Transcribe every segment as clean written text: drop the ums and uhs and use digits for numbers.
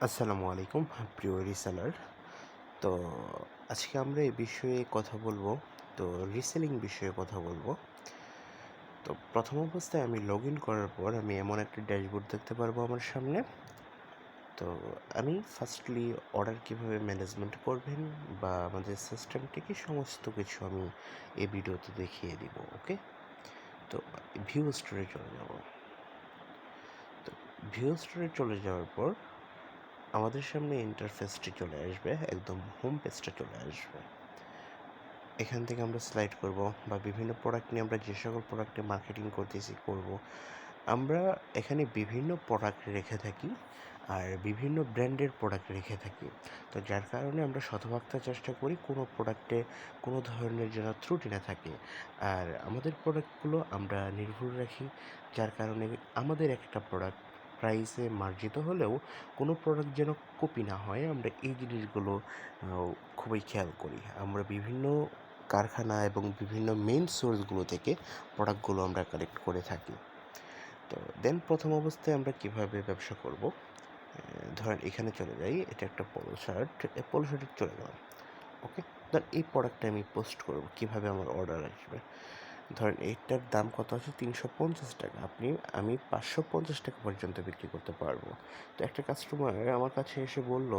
আসসালামু আলাইকুম প্রিয় রিসেলার। তো আজকে আমরা এই বিষয়ে কথা বলবো। তো রিসেলিং বিষয়ে কথা বলবো। তো প্রথম অবস্থায় আমি লগ ইন করার পর আমি এমন একটা ড্যাশবোর্ড দেখতে পারবো আমার সামনে। তো আমি ফার্স্টলি অর্ডার কীভাবে ম্যানেজমেন্ট করবেন বা আমাদের সিস্টেমটিকে সমস্ত কিছু আমি এই ভিডিওতে দেখিয়ে দিব। ওকে, তো ভিউ স্টোরে চলে যাব। তো ভিউ স্টোরে চলে যাওয়ার পর আমাদের সামনে ইন্টারফেসটি চলে আসবে, একদম হোম পেজটা চলে আসবে। এখান থেকে আমরা স্লাইড করব বা বিভিন্ন প্রোডাক্ট নিয়ে আমরা যে সকল প্রোডাক্টে মার্কেটিং করব, আমরা এখানে বিভিন্ন প্রোডাক্ট রেখে থাকি আর বিভিন্ন ব্র্যান্ডের প্রোডাক্ট রেখে থাকি। তো যার কারণে আমরা শতভাগটা চেষ্টা করি কোনো প্রোডাক্টে কোনো ধরনের যেন ত্রুটি না থাকে। আর আমাদের প্রোডাক্টগুলো আমরা নির্ভুল রাখি, যার কারণে আমাদের একটা প্রোডাক্ট প্রাইসে মার্জিত হলেও কোনো প্রোডাক্ট যেন কপি না হয়, আমরা এই জিনিসগুলো খুবই খেয়াল করি। আমরা বিভিন্ন কারখানা এবং বিভিন্ন মেইন সোর্সগুলো থেকে প্রোডাক্টগুলো আমরা কালেক্ট করে থাকি। তো দেন প্রথম অবস্থায় আমরা কিভাবে ব্যবসা করব, ধরেন এখানে চলে যাই। এটা একটা পোলো শার্ট, এই পোলো শার্টে চলে গেলাম। ওকে, ধরেন এই প্রোডাক্টটা আমি পোস্ট করব, কিভাবে আমার অর্ডার আসবে। ধরেন এইটার দাম কত আছে, 350 টাকা। আমি 550 টাকা পর্যন্ত বিক্রি করতে পারবো। তো একটা কাস্টমার আমার কাছে এসে বলল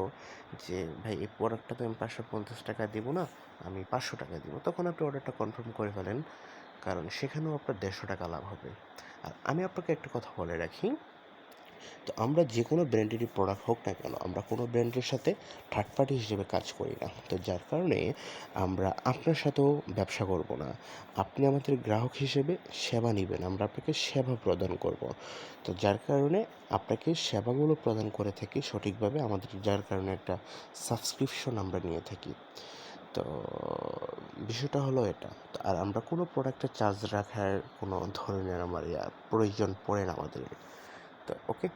যে ভাই এই প্রোডাক্টটা তো আমি 550 টাকা দিব না, আমি 500 টাকা দিব। তখন আপনি অর্ডারটা কনফার্ম করে ফেলেন, কারণ সেখানেও আপনার 150 টাকা লাভ হবে। আর আমি আপনাকে একটা কথা বলে রাখি, তো আমরা যে কোনো ব্র্যান্ডেরই প্রোডাক্ট হোক না কেন, আমরা কোনো ব্র্যান্ডের সাথে থার্ড পার্টি হিসেবে কাজ করি না। তো যার কারণে আমরা আপনার সাথেও ব্যবসা করব না। আপনি আমাদের গ্রাহক হিসেবে সেবা নেবেন, আমরা আপনাকে সেবা প্রদান করব। তো যার কারণে আপনাকে সেবাগুলো প্রদান করে থাকি সঠিকভাবে আমাদের, যার কারণে একটা সাবস্ক্রিপশন আমরা নিয়ে থাকি। তো বিষয়টা হলো এটা। আর আমরা কোনো প্রোডাক্টে চার্জ রাখার কোনো ধরনের আমার প্রয়োজন পড়ে না আমাদের। তো ওকে,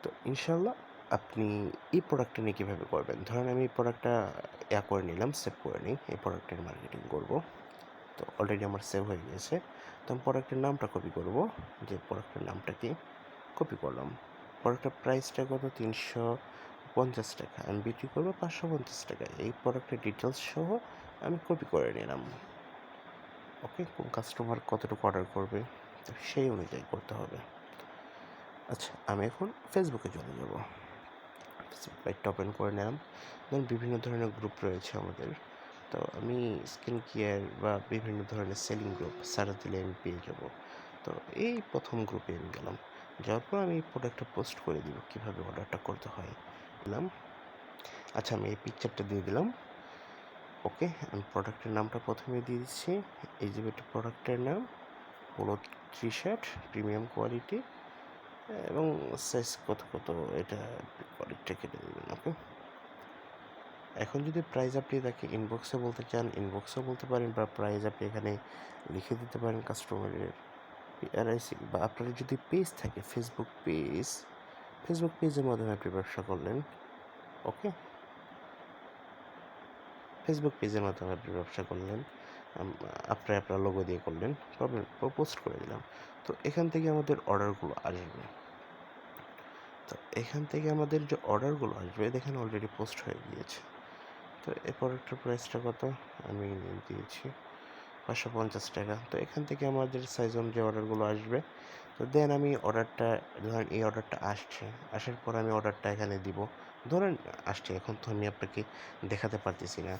তো ইনশাল্লাহ আপনি এই প্রোডাক্টটা নিয়ে কীভাবে করবেন। ধরেন আমি এই প্রোডাক্টটা করে নিলাম, সেভ করে নিই, এই প্রোডাক্টের মার্কেটিং করব। তো অলরেডি আমার সেভ হয়ে গিয়েছে। তো আমি প্রোডাক্টের নামটা কপি করব, যে প্রোডাক্টের নামটা কি, কপি করলাম। প্রোডাক্টের প্রাইসটা কত, 350 টাকা। আমি বিক্রি করবো 550 টাকা। এই প্রোডাক্টের ডিটেলস সহ আমি কপি করে নিলাম। ওকে, কোন কাস্টমার কতটুকু অর্ডার করবে তো সেই অনুযায়ী করতে হবে। আচ্ছা, আমি এখন ফেসবুকে চলে যাব। ফেসবুক লাইটটা ওপেন করে নিলাম। ধরুন বিভিন্ন ধরনের গ্রুপ রয়েছে আমাদের। তো আমি স্কিন কেয়ার বা বিভিন্ন ধরনের সেলিং গ্রুপ সার্চ দিলে আমি পেয়ে যাব। তো এই প্রথম গ্রুপে আমি গেলাম। যাওয়ার পর আমি এই প্রোডাক্টটা পোস্ট করে দিব, কীভাবে অর্ডারটা করতে হয় দিলাম। আচ্ছা, আমি এই পিকচারটা দিয়ে দিলাম। ওকে, আমি প্রোডাক্টের নামটা প্রথমে দিয়ে দিচ্ছি। এই যে একটা প্রোডাক্টের নাম হলো টি শার্ট, প্রিমিয়াম কোয়ালিটি, এবং সাইজ কত এটা কোয়ালিটিটা কেটে দেবেন। ওকে, এখন যদি প্রাইস আপনি তাকে ইনবক্সে বলতে চান, ইনবক্সেও বলতে পারেন, বা প্রাইস আপনি এখানে লিখে দিতে পারেন কাস্টমারের পিআরআইসি, বা আপনার যদি পেজ থাকে ফেসবুক পেজের মাধ্যমে আপনি ব্যবসা করলেন। ওকে, ফেসবুক পেজের মাধ্যমে আপনি ব্যবসা করলেন, আপনার লোগো দিয়ে করলেন, প্রবলেম পোস্ট করে দিলাম। তো এখান থেকে আমাদের অর্ডারগুলো আসবে। তো এখান থেকে আমাদের যে অর্ডারগুলো আসবে দেখেন অলরেডি পোস্ট হয়ে গিয়েছে। তো এই প্রোডাক্টের প্রাইসটা কত, আমি দিয়েছি 550 টাকা। তো এখান থেকে আমাদের সাইজ অনুযায়ী অর্ডারগুলো আসবে। তো দেন আমি অর্ডারটা, ধরেন এই অর্ডারটা আসছে, আসার পর আমি অর্ডারটা এখানে দিব। ধরেন আসছে, এখন তো আমি আপনাকে দেখাতে পারতেছি না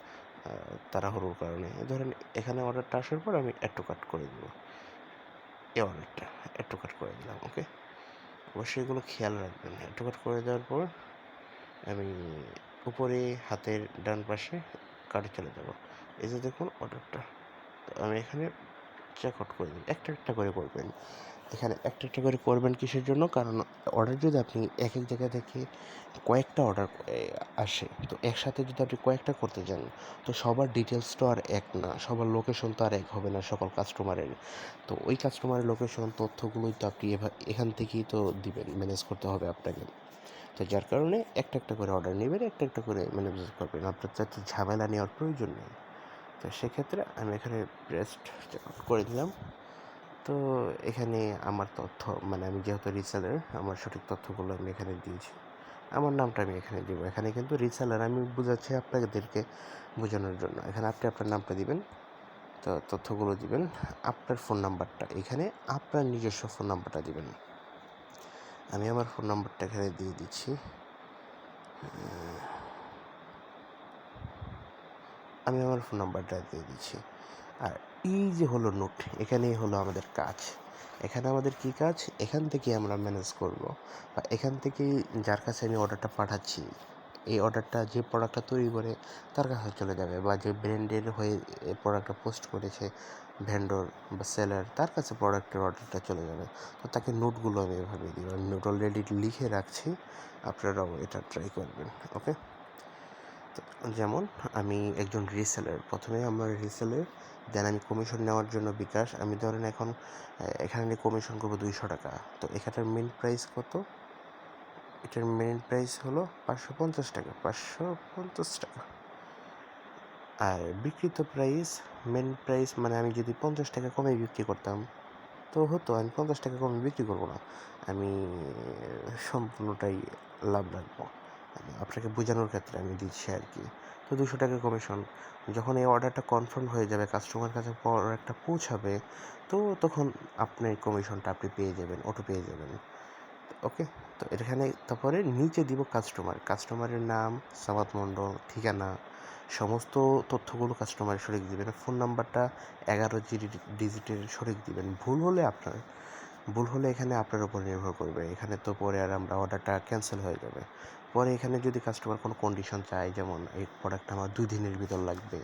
তাড়াহুড়োর কারণে। ধরেন এখানে অর্ডারটা আসার পর আমি অ্যাড টু কার্ট করে দিব, এই অর্ডারটা অ্যাড টু কার্ট করে দিলাম। ওকে, অবশ্যই এগুলো খেয়াল রাখবেন। অ্যাড টু কার্ট করে দেওয়ার পর আমি উপরে হাতের ডান পাশে কার্টে চলে যাব। এই যে দেখুন অর্ডারটা, তো আমি এখানে চেক আউট করে দিই। একটা একটা করে করবেন, এখানে একটা একটা করে করবেন কিসের জন্য, কারণ অর্ডার যদি আপনি এক এক জায়গা থেকে কয়েকটা অর্ডার আসে, তো একসাথে যদি আপনি কয়েকটা করতে যান, তো সবার ডিটেলস তো আর এক না, সবার লোকেশন তো আর এক হবে না সকল কাস্টমারের। তো ওই কাস্টমারের লোকেশন তথ্যগুলোই তো আপনি এখান থেকেই তো দিবেন, ম্যানেজ করতে হবে আপনাকে। তো যার কারণে একটা একটা করে অর্ডার নেবেন, একটা একটা করে ম্যানেজ করবেন, আপনার যাতে ঝামেলা নেওয়ার প্রয়োজন নেই। তো সেক্ষেত্রে আমি এখানে জাস্ট চেক আউট করে দিলাম। তো এখানে আমার তথ্য, মানে আমি যেহেতু রিসেলার, আমার সঠিক তথ্যগুলো আমি এখানে দিয়েছি। আমার নামটা আমি এখানে দিব। এখানে কিন্তু রিসেলার আমি বুঝাচ্ছি আপনাদেরকে বোঝানোর জন্য। এখানে আপনি আপনার নামটা দিবেন, তো তথ্যগুলো দিবেন, আপনার ফোন নাম্বারটা এখানে আপনার নিজস্ব ফোন নাম্বারটা দিবেন। আমি আমার ফোন নাম্বারটা এখানে দিয়ে দিচ্ছি। আমি আমার ফোন নাম্বারটা দিয়ে দিচ্ছি। আর এই যে হলো নোট, এখানেই হলো আমাদের কাজ। এখানে আমাদের কি কাজ? এখান থেকে আমরা ম্যানেজ করব, বা এখান থেকেই যার কাছে আমি অর্ডারটা পাঠাচ্ছি, এই অর্ডারটা যে প্রোডাক্টটা তৈরি করে তার কাছে চলে যাবে, বা যে ব্র্যান্ডের হয়ে এই প্রোডাক্টটা পোস্ট করেছে ভেন্ডর বা সেলার, তার কাছে প্রোডাক্টের অর্ডারটা চলে যাবে। তো তাকে নোটগুলো আমি এভাবে দিই, নোট অলরেডি লিখে রাখছি, আপনারাও এটা ট্রাই করবেন। ওকে, যেমন আমি একজন রিসেলার, প্রথমে আমার রিসেলার, দেন আমি কমিশন নেওয়ার জন্য বিকাশ, আমি ধরেন এখন এখানে কমিশন করবো 200 টাকা। তো এখানটার মেন প্রাইস কত? এটার মেন প্রাইস হলো 550 টাকা, 550 টাকা। আর বিক্রিত প্রাইস, মেন প্রাইস মানে আমি যদি 50 টাকা কমে বিক্রি করতাম তো হতো, আমি 50 টাকা কমে বিক্রি করবো না, আমি সম্পূর্ণটাই লাভ রাখবো। আপনাকে বোঝানোর ক্ষেত্রে আমি দিচ্ছি আর কি। তো 200 টাকা কমিশন। যখন এই অর্ডারটা কনফার্ম হয়ে যাবে, কাস্টমার কাছে প্রোডাক্টটা পৌঁছাবে, তো তখন আপনার কমিশনটা আপনি পেয়ে যাবেন, অটো পেয়ে যাবেন। ওকে, তো এখানে তারপরে নিচে দিব কাস্টমারের নাম, সামাদ মণ্ডল, ঠিকানা, সমস্ত তথ্যগুলো কাস্টমারের সঠিক দিবেন। ফোন নাম্বারটা 11 ডিজিটের সঠিক দিবেন। ভুল হলে এখানে আপনার উপর নির্ভর করবে। এখানে তো পরে আর আমরা অর্ডারটা ক্যান্সেল হয়ে যাবে। পরে এখানে যদি কাস্টমার কোনো কন্ডিশন চায়, যেমন এই প্রোডাক্টটা আমার 2 দিনের ভিতর লাগবে,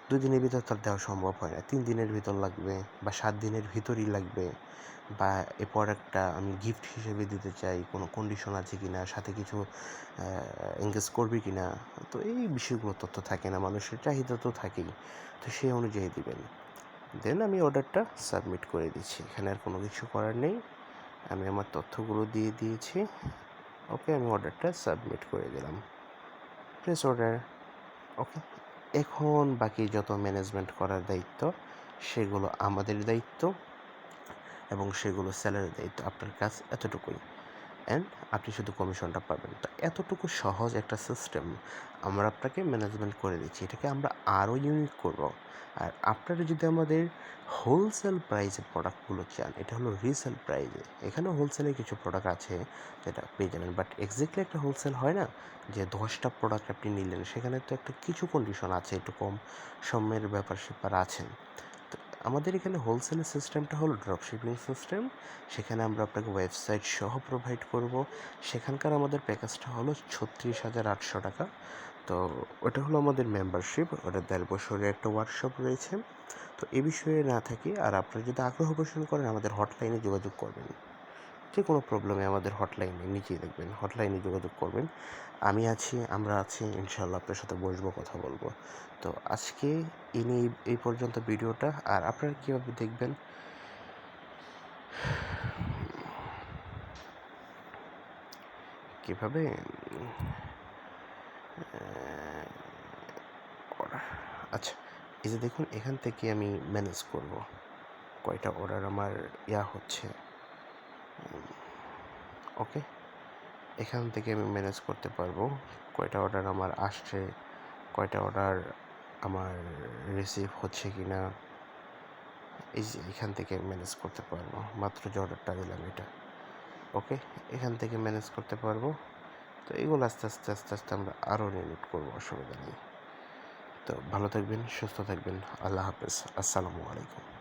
2 দিনের ভিতর তার দেওয়া সম্ভব হয় না, 3 দিনের ভিতর লাগবে, বা 7 দিনের ভিতরই লাগবে, বা এই প্রোডাক্টটা আমি গিফট হিসেবে দিতে চাই, কোনো কন্ডিশন আছে কি না, সাথে কিছু এঙ্গেজ করবে কি না, তো এই বিষয়গুলো তথ্য থাকে না, মানুষের চাহিদা তো থাকেই, তো সেই অনুযায়ী দিবেন। দেন আমি অর্ডারটা সাবমিট করে দিচ্ছি। এখানে আর কোনো কিছু করার নেই, আমি আমার তথ্যগুলো দিয়ে দিয়েছি। ওকে, আমি অর্ডারটা সাবমিট করে দিলাম, প্রেস অর্ডার। ওকে, এখন বাকি যত ম্যানেজমেন্ট করার দায়িত্ব সেগুলো আমাদের দায়িত্ব, এবং সেগুলো সেলারের দায়িত্ব। আপনার কাজ এতটুকুই, অ্যান্ড আপনি শুধু কমিশনটা পাবেন। তো এতটুকু সহজ একটা সিস্টেম আমরা আপনাকে ম্যানেজমেন্ট করে দিচ্ছি, এটাকে আমরা আরও ইউনিক করব। আর আপনারা যদি আমাদের হোলসেল প্রাইসে প্রোডাক্টগুলো চান, এটা হলো রিসেল প্রাইসে, এখানে হোলসেলে কিছু প্রোডাক্ট আছে যেটা পেয়ে যাবেন, বাট এক্স্যাক্টলি একটা হোলসেল হয় না যে 10টা প্রোডাক্ট আপনি নিলেন, সেখানে তো একটা কিছু কন্ডিশন আছে, একটু কম সময়ের ব্যাপার স্যাপার আছে। তো আমাদের এখানে হোলসেলের সিস্টেমটা হলো ড্রপশিপিং সিস্টেম। সেখানে আমরা আপনাকে ওয়েবসাইট সহ প্রোভাইড করব। সেখানকার আমাদের প্যাকেজটা হলো 36,800 টাকা। তো ওটা হলো আমাদের মেম্বারশিপ, ওটা 1.5 বছরের একটা ওয়ার্কশপ রয়েছে। তো এ বিষয়ে না থাকি, আর আপনারা যদি আগ্রহ পোষণ করেন আমাদের হটলাইনে যোগাযোগ করবেন, যে কোনো প্রবলেমে আমাদের হটলাইনে নিচেই দেখবেন, হটলাইনে যোগাযোগ করবেন। আমি আছি, আমরা আছি, ইনশাল্লাহ আপনার সাথে বসবো, কথা বলবো। তো আজকে এই পর্যন্ত ভিডিওটা। আর আপনারা কীভাবে দেখবেন, কীভাবে আচ্ছা, এই যে দেখুন, এখান থেকে আমি ম্যানেজ করব কয়টা অর্ডার আমার হচ্ছে। ওকে, এখান থেকে আমি ম্যানেজ করতে পারবো কয়টা অর্ডার আমার আসছে, কয়টা অর্ডার আমার রিসিভ হচ্ছে কি না, এই যে এখান থেকে ম্যানেজ করতে পারবো। মাত্র যে অর্ডারটা দিলাম এটা, ওকে, এখান থেকে ম্যানেজ করতে পারবো। তো এগুলো আস্তে আস্তে আস্তে আস্তে আমরা আরও নিয়মিত করবো, অসুবিধা নেই। তো ভালো থাকবেন, সুস্থ থাকবেন, আল্লাহ হাফেজ, আসসালামু আলাইকুম।